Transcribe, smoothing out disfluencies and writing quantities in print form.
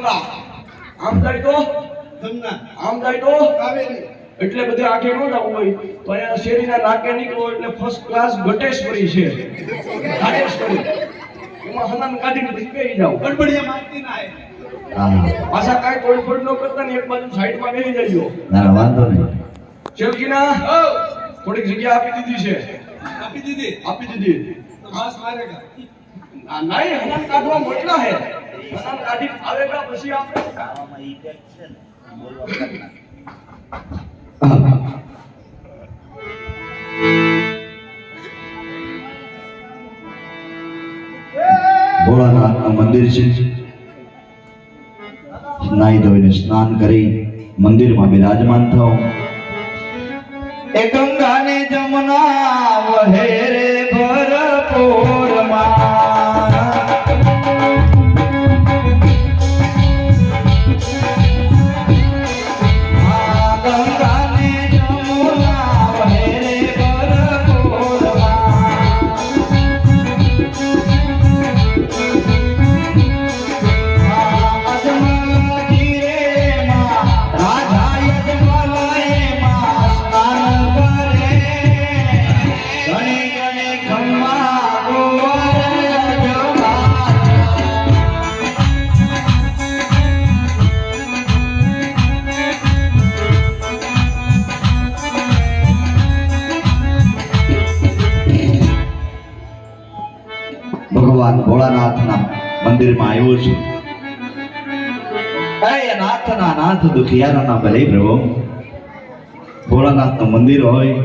ગંગા, આમ જાય તો ગંગા, આમ જાય તો કાવેરી. એટલે બધે આગે ન જવું હોય તો અહીંયા શેરીના નાકે નીકળો એટલે ફર્સ્ટ ક્લાસ ઘટેશ્વરી છે, ઘાટેશ્વરી. એમાં હનાન કાઢીને પછી બેસી જાવ. ગડબડિયા મારતી ના હે. પાછા કાંઈ તોડફોડ ન કરતા ને એક બાજુ સાઈડમાં બેસી જજો. ના વાંધો નહીં. શેવજીના ઓ થોડીક જગ્યા આપી દીધી છે. આપી દીધી. આપી દીધી. તો બસ મારેગા. નહીં, હનાન કાઢવા મોકલા હે. હનાન કાઢી આવેગા પછી આપણે ભોળાનાથનું મંદિર છે. નાઈ ધોઈને સ્નાન કરી મંદિરમાં બિરાજમાન થાઓ. એ ગંગા ને જમના વહે રે ભરપૂરમાં. ભગવાન ભોળાનાથના મંદિરમાં આવ્યો છું. એ નાથના નાથ દુખિયારોના ભલે પ્રભુ. ભોળાનાથનું મંદિર હોય